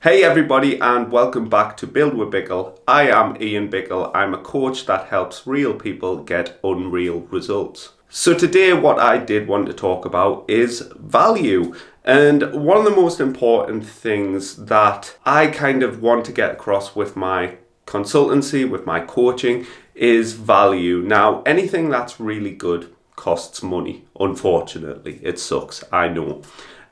Hey everybody, and welcome back to Build with Bickle. I am Ian Bickle. I'm a coach that helps real people get unreal results. So today what I did want to talk about is value. And one of the most important things that I kind of want to get across with my consultancy, with my coaching, is value. Now, anything that's really good costs money, unfortunately. It sucks, I know.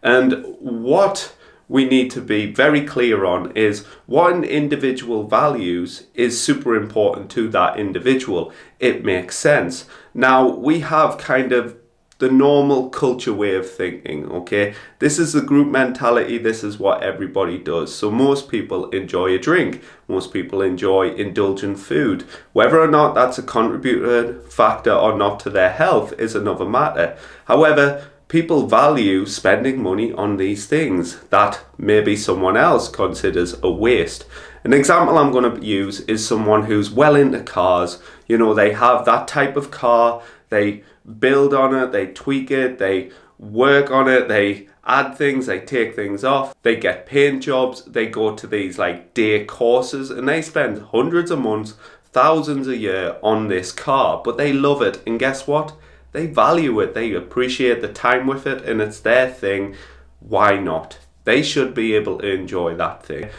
And what we need to be very clear on is what an individual values is super important to that individual. It makes sense. Now, we have kind of the normal culture way of thinking, okay? This is the group mentality. This is what everybody does. So most people enjoy a drink. Most people enjoy indulgent food. Whether or not that's a contributor factor or not to their health is another matter. However, people value spending money on these things that maybe someone else considers a waste. An example I'm going to use is someone who's well into cars. You know, they have that type of car, they build on it, they tweak it, they work on it, they add things, they take things off, they get paint jobs, they go to these like day courses, and they spend hundreds a month, thousands a year on this car, but they love it. And guess what? They value it, they appreciate the time with it, and it's their thing. Why not? They should be able to enjoy that thing.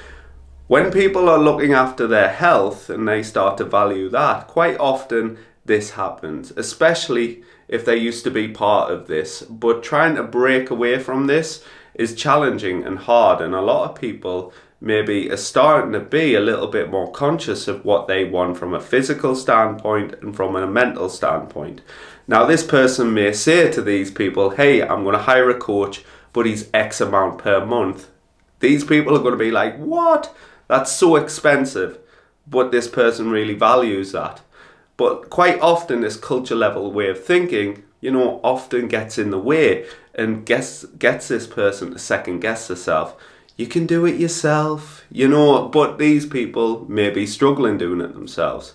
When people are looking after their health and they start to value that, quite often this happens, especially if they used to be part of this. But trying to break away from this is challenging and hard, and a lot of people maybe are starting to be a little bit more conscious of what they want from a physical standpoint and from a mental standpoint. Now, this person may say to these people, hey, I'm going to hire a coach, but he's X amount per month. These people are going to be like, what? That's so expensive. But this person really values that. But quite often this culture level way of thinking, often gets in the way and gets this person to second guess herself. You can do it yourself, but these people may be struggling doing it themselves.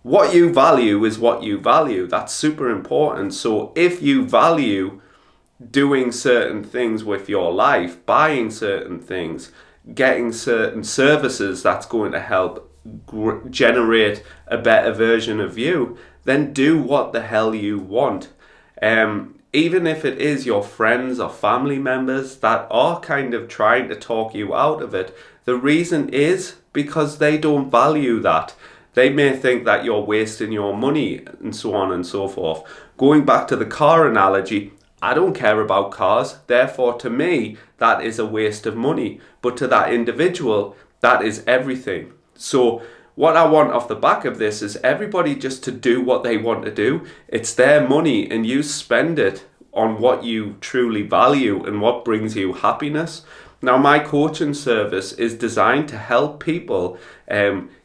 What you value is what you value. That's super important. So if you value doing certain things with your life, buying certain things, getting certain services that's going to help generate a better version of you, then do what the hell you want. Even if it is your friends or family members that are kind of trying to talk you out of it, the reason is because they don't value that. They may think that you're wasting your money and so on and so forth. Going back to the car analogy, I don't care about cars, therefore to me that is a waste of money. But to that individual, that is everything. So what I want off the back of this is everybody just to do what they want to do. It's their money, and you spend it on what you truly value and what brings you happiness. Now, my coaching service is designed to help people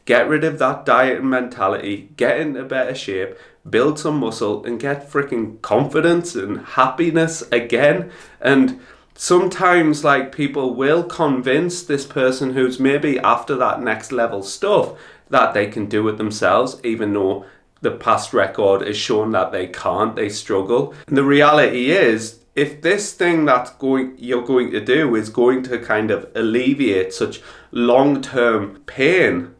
get rid of that diet mentality, get into better shape, build some muscle, and get freaking confidence and happiness again. And sometimes people will convince this person who's maybe after that next level stuff that they can do it themselves, even though the past record is showing that they can't, they struggle. And the reality is, if this thing you're going to do is going to kind of alleviate such long-term pain,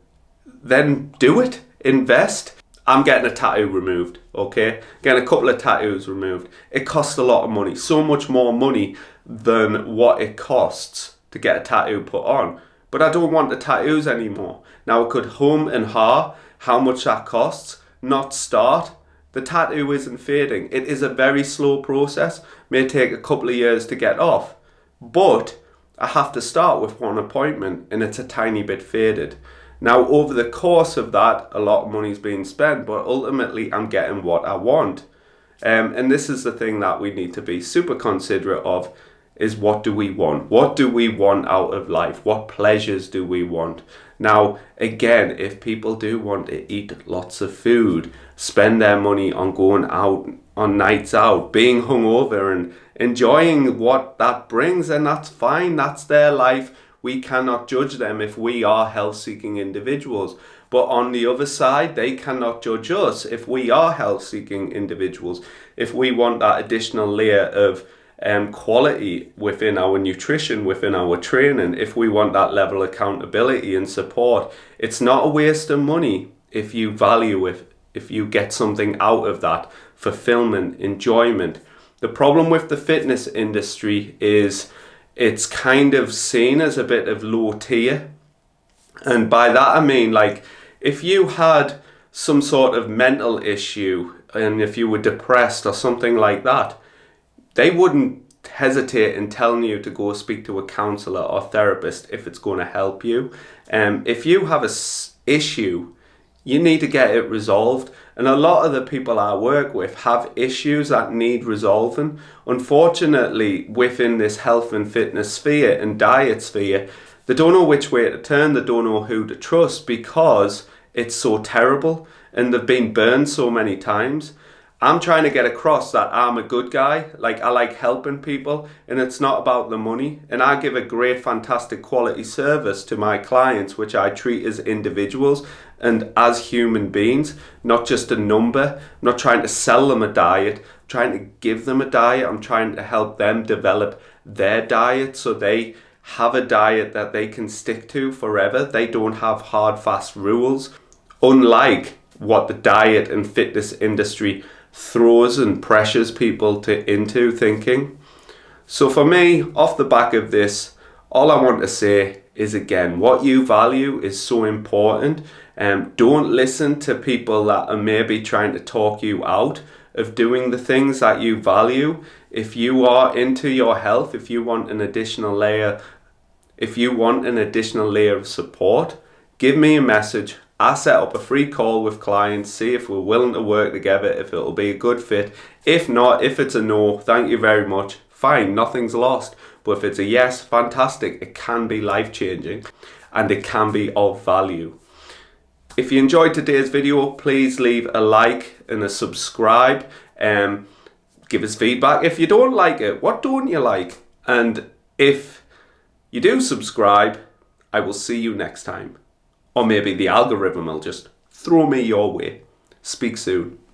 then do it. Invest. I'm getting a tattoo removed, okay? Getting a couple of tattoos removed. It costs a lot of money, so much more money than what it costs to get a tattoo put on. But I don't want the tattoos anymore. Now, I could hum and ha how much that costs, not start. The tattoo isn't fading. It is a very slow process. May take a couple of years to get off. But I have to start with one appointment, and it's a tiny bit faded. Now, over the course of that, a lot of money's being spent, but ultimately I'm getting what I want. And this is the thing that we need to be super considerate of, is what do we want? What do we want out of life? What pleasures do we want? Now, again, if people do want to eat lots of food, spend their money on going out on nights out, being hungover and enjoying what that brings, then that's fine. That's their life. We cannot judge them if we are health-seeking individuals. But on the other side, they cannot judge us if we are health-seeking individuals. If we want that additional layer of quality within our nutrition, within our training, if we want that level of accountability and support. It's not a waste of money if you value it, if you get something out of that, fulfillment, enjoyment. The problem with the fitness industry is it's kind of seen as a bit of low tier. And by that I mean, like, if you had some sort of mental issue and if you were depressed or something like that, they wouldn't hesitate in telling you to go speak to a counsellor or therapist if it's going to help you. If you have a issue, you need to get it resolved. And a lot of the people I work with have issues that need resolving. Unfortunately, within this health and fitness sphere and diet sphere, they don't know which way to turn, they don't know who to trust because it's so terrible and they've been burned so many times. I'm trying to get across that I'm a good guy, like I like helping people, and it's not about the money. And I give a great, fantastic quality service to my clients, which I treat as individuals and as human beings, not just a number. I'm not trying to sell them a diet, I'm trying to give them a diet. I'm trying to help them develop their diet so they have a diet that they can stick to forever. They don't have hard, fast rules, unlike what the diet and fitness industry throws and pressures people into thinking. So for me, off the back of this, all I want to say is, again, what you value is so important. Don't listen to people that are maybe trying to talk you out of doing the things that you value. If you are into your health, if you want an additional layer of support, give me a message. I set up a free call with clients, see if we're willing to work together, if it'll be a good fit. If not, if it's a no, thank you very much. Fine, nothing's lost. But if it's a yes, fantastic. It can be life-changing and it can be of value. If you enjoyed today's video, please leave a like and a subscribe. Give us feedback. If you don't like it, what don't you like? And if you do subscribe, I will see you next time. Or maybe the algorithm will just throw me your way. Speak soon.